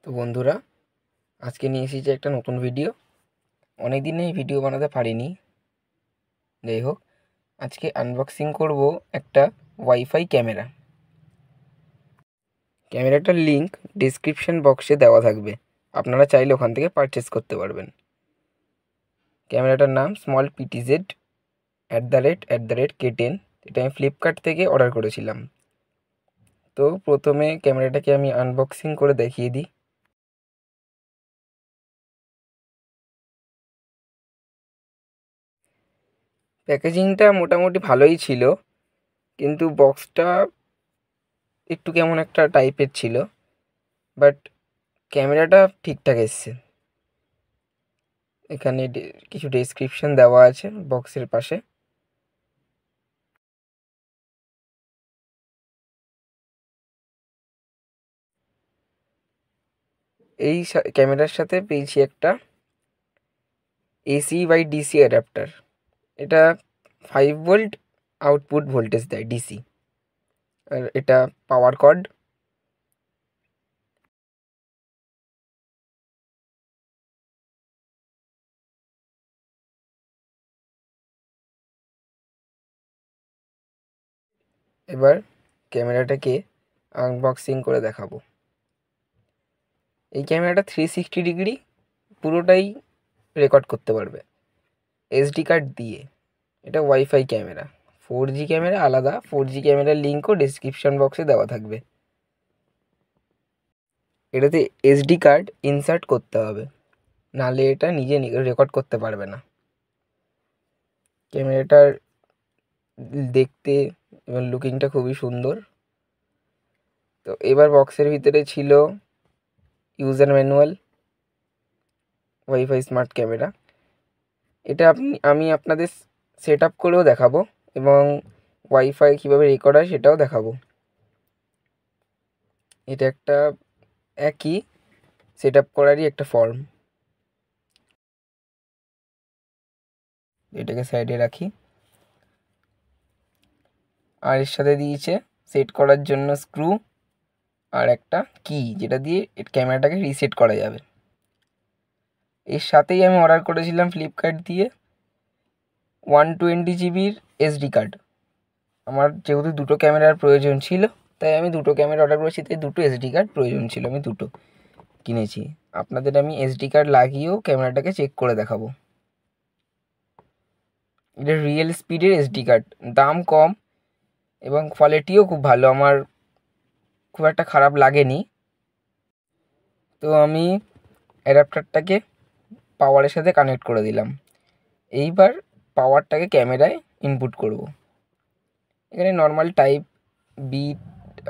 তো বন্ধুরা, আজকে নিয়ে এসেছি একটা নতুন ভিডিও। অনেক দিন এই ভিডিও বানাতে পারিনি। যাই হোক, আজকে আনবক্সিং করব একটা ওয়াইফাই ক্যামেরা। ক্যামেরাটার লিংক ডিসক্রিপশন বক্সে দেওয়া থাকবে, আপনারা চাইলে ওখান থেকে পারচেস করতে পারবেন। ক্যামেরাটার নাম স্মল পিটিজেড @K10। এটা আমি ফ্লিপকার্ট থেকে অর্ডার করেছিলাম। তো প্রথমে ক্যামেরাটাকে আমি আনবক্সিং করে দেখিয়ে দিই। প্যাকেজিংটা মোটামুটি ভালোই ছিল, কিন্তু বক্সটা একটু কেমন একটা টাইপের ছিল, বাট ক্যামেরাটা ঠিকঠাক এসছে। এখানে কিছু ডেসক্রিপশন দেওয়া আছে বক্সের পাশে। এই ক্যামেরার সাথে পেয়েছি একটা AC/DC অ্যাডাপ্টার। এটা 5 ভোল্ট আউটপুট ভোল্টেজ দেয়, ডিসি। আর এটা পাওয়ার কর্ড। এবার ক্যামেরাটাকে আনবক্সিং করে দেখাবো। এই ক্যামেরাটা 360 ডিগ্রি পুরোটাই রেকর্ড করতে পারবে SD কার্ড দিয়ে। এটা ওয়াইফাই ক্যামেরা। 4G ক্যামেরা আলাদা, 4G ক্যামেরার লিঙ্কও ডিসক্রিপশন বক্সে দেওয়া থাকবে। এটাতে SD কার্ড ইনসার্ট করতে হবে, নাহলে এটা নিজে রেকর্ড করতে পারবে না। ক্যামেরাটার দেখতে এবং লুকিংটা খুবই সুন্দর। তো এবার বক্সের ভিতরে ছিল user manual, wifi smart camera. এটা আমি আপনাদের সেট আপ করেও দেখাবো, এবং ওয়াইফাই কীভাবে রেকর্ড হয় সেটাও দেখাবো। এটা একটা একই সেট আপ করারই একটা ফর্ম। এটাকে সাইডে রাখি। আর এর সাথে দিয়েছে সেট করার জন্য স্ক্রু আর একটা কি, যেটা দিয়ে ক্যামেরাটাকে রিসেট করা যাবে। এর সাথেই আমি অর্ডার করেছিলাম ফ্লিপকার্ট দিয়ে 120 GB SD কার্ড। আমার যেহেতু দুটো ক্যামেরার প্রয়োজন ছিল, তাই আমি দুটো ক্যামেরা অর্ডার করেছি, তাই দুটো SD কার্ড প্রয়োজন ছিল, আমি দুটো কিনেছি। আপনাদের আমি SD কার্ড লাগিয়েও ক্যামেরাটাকে চেক করে দেখাবো। এটা রিয়েল স্পিডের SD কার্ড, দাম কম এবং কোয়ালিটিও খুব ভালো, আমার খুব একটা খারাপ লাগেনি। তো আমি অ্যাডাপ্টারটাকে পাওয়ারের সাথে কানেক্ট করে দিলাম। এইবার পাওয়ারটাকে ক্যামেরায় ইনপুট করব। এখানে নর্মাল টাইপ বি,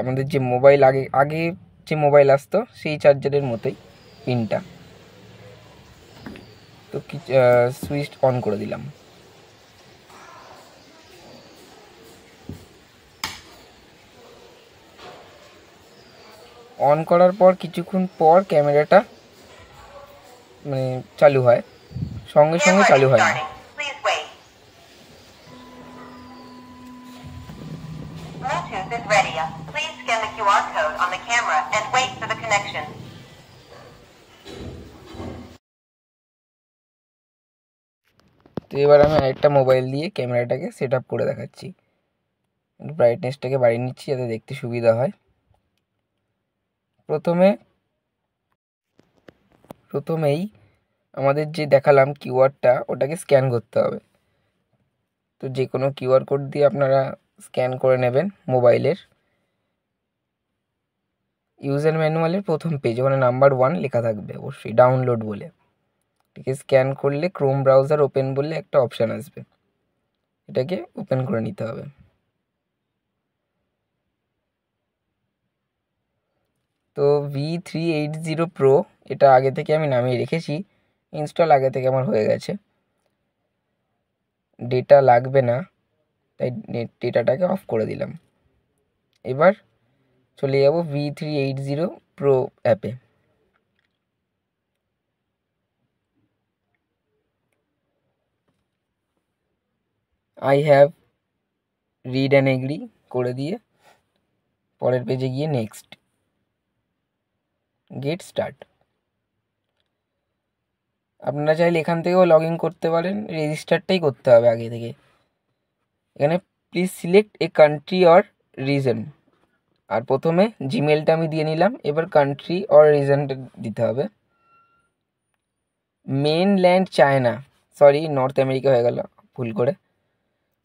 আমাদের যে মোবাইল আগে আগে যে মোবাইল আসতো সেই চার্জারের মতোই পিনটা। তো সুইচ অন করে দিলাম। অন করার পর কিছুক্ষণ পর ক্যামেরাটা চালু হয়, সঙ্গে সঙ্গে চালু হয় না। Bluetooth is ready. Please scan the QR code on the camera and wait for the connection. তো এবার আমি আরেকটা মোবাইল দিয়ে ক্যামেরাটাকে সেট আপ করে দেখাচ্ছি। ব্রাইটনেসটাকে বাড়িয়ে নিচ্ছি যাতে দেখতে সুবিধা হয়। প্রথমেই আমাদের যে দেখালাম কিউআরটা, ওটাকে স্ক্যান করতে হবে। তো যে কোনো কিউআর কোড দিয়ে আপনারা স্ক্যান করে নেবেন মোবাইলের। ইউজার ম্যানুয়ালের প্রথম পেজ, ওখানে নাম্বার 1 লেখা থাকবে অবশ্যই, ডাউনলোড বলে। এটাকে স্ক্যান করলে ক্রোম ব্রাউজার ওপেন বলে একটা অপশান আসবে, এটাকে ওপেন করে নিতে হবে। তো V380 Pro এটা আগে থেকে আমি নামিয়ে রেখেছি, ইনস্টল আগে থেকে আমার হয়ে গেছে। ডেটা লাগবে না, তাই ডেটাটাকে অফ করে দিলাম। এবার চলে যাব V380 Pro অ্যাপে। I have read and agree করে দিয়ে পরের পেজে গিয়ে নেক্সট। Get start. আপনারা চাইলে এখান থেকেও লগ ইন করতে পারেন, রেজিস্টারটাই করতে হবে আগে থেকে। এখানে please select a country or region, আর প্রথমে জিমেলটা আমি দিয়ে নিলাম, এবার কান্ট্রি অর রিজনটা দিতে হবে। Mainland China, sorry north America হয়ে গেল ভুল করে,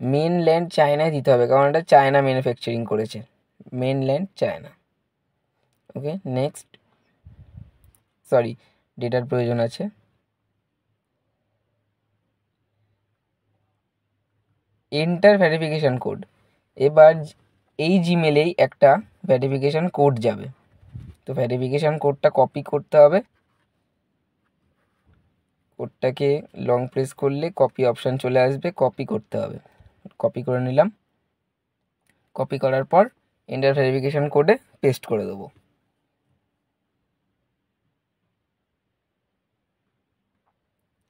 মেনল্যান্ড চায়নায় দিতে হবে কারণ এটা চায়না ম্যানুফ্যাকচারিং করেছে, mainland China. Okay next, sorry ডেটার প্রয়োজন আছে। এন্টার ভেরিফিকেশান কোড, এবার এই জিমেলেই একটা ভেরিফিকেশান কোড যাবে, তো ভেরিফিকেশান কোডটা কপি করতে হবে। কোডটাকে লং প্রেস করলে কপি অপশান চলে আসবে, কপি করতে হবে। কপি করে নিলাম, কপি করার পর এন্টার ভেরিফিকেশান কোডে পেস্ট করে দেবো।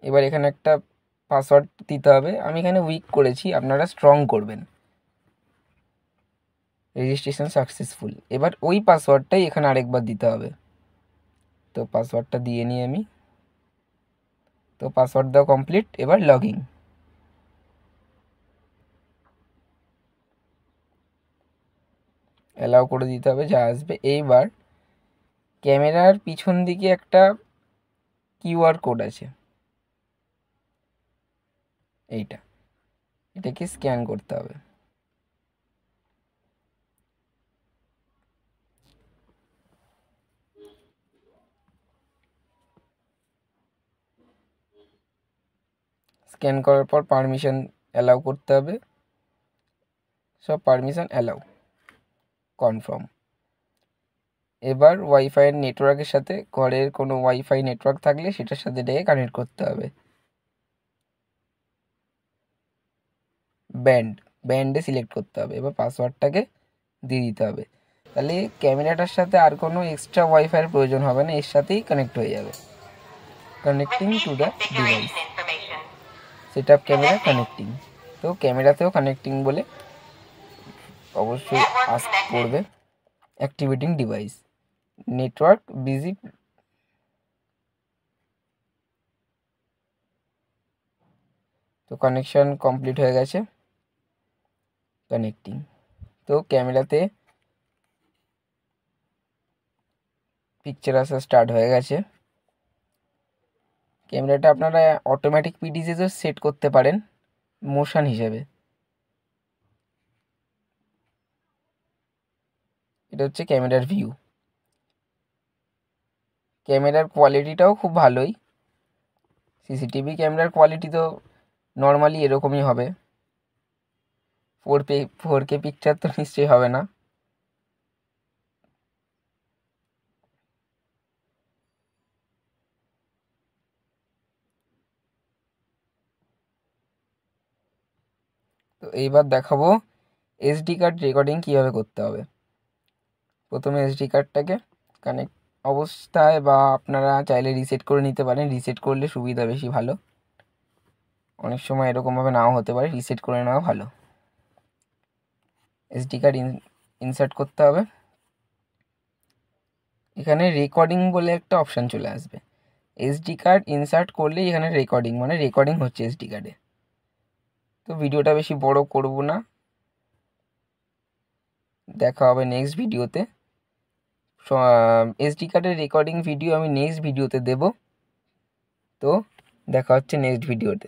এবার এখানে একটা পাসওয়ার্ড দিতে হবে, আমি এখানে উইক করেছি, আপনারা স্ট্রং করবেন। রেজিস্ট্রেশন সাকসেসফুল, এবার ওই পাসওয়ার্ডটাই এখানে আরেকবার দিতে হবে। তো পাসওয়ার্ডটা দিয়ে নিই আমি, তো পাসওয়ার্ড দেওয়া কমপ্লিট, এবার লগ ইন। অ্যালাউ করে দিতে হবে যা আসবে। এইবার ক্যামেরার পিছন দিকে একটা কিউআর কোড আছে, এটাকে স্ক্যান করতে হবে। স্ক্যান করার পর পারমিশন অ্যালাউ করতে হবে, সব পারমিশন অ্যালাউ, কনফার্ম। এবার ওয়াইফাইয়ের নেটওয়ার্কের সাথে, ঘরের কোনো ওয়াইফাই নেটওয়ার্ক থাকলে সেটার সাথে এটাকে কানেক্ট করতে হবে। ব্যান্ডে সিলেক্ট করতে হবে, এবার পাসওয়ার্ডটাকে দিয়ে দিতে হবে। তাহলে ক্যামেরাটার সাথে আর কোনো এক্সট্রা ওয়াইফাইয়ের প্রয়োজন হবে না, এর সাথেই কানেক্ট হয়ে যাবে। Connecting to the device, set up camera connecting, তো ক্যামেরাতেও কানেক্টিং বলে অবশ্যই আস্ক করবে। অ্যাক্টিভেটিং ডিভাইস, নেটওয়ার্ক বিজি, তো কানেকশন কমপ্লিট হয়ে গেছে, কানেক্টিং। তো ক্যামেরাতে পিকচার আসা স্টার্ট হয়ে গেছে। ক্যামেরাটা আপনারা অটোমেটিক পিডিসিসও সেট করতে পারেন মোশন হিসেবে। এটা হচ্ছে ক্যামেরার ভিউ। ক্যামেরার কোয়ালিটিটাও খুব ভালোই, সিসিটিভি ক্যামেরার কোয়ালিটি তো নর্মালি এরকমই হবে, 4K পিকচার তো নিশ্চয়ই হবে না। তো এইবার দেখাবো এসডি কার্ড রেকর্ডিং কীভাবে করতে হবে। প্রথমে এসডি কার্ডটাকে কানেক্ট অবস্থায়, বা আপনারা চাইলে রিসেট করে নিতে পারেন, রিসেট করলে সুবিধা বেশি ভালো, অনেক সময় এরকমভাবে নাও হতে পারে, রিসেট করে নেওয়া ভালো। এসডি কার্ড ইনসার্ট করতে হবে, এখানে রেকর্ডিং বলে একটা অপশান চলে আসবে। এসডি কার্ড ইনসার্ট করলেই এখানে রেকর্ডিং, মানে রেকর্ডিং হচ্ছে এসডি কার্ডে। তো ভিডিওটা বেশি বড় করব না, দেখা হবে নেক্সট ভিডিওতে। এসডি কার্ডের রেকর্ডিং ভিডিও আমি নেক্সট ভিডিওতে দেব, তো দেখা হচ্ছে নেক্সট ভিডিওতে।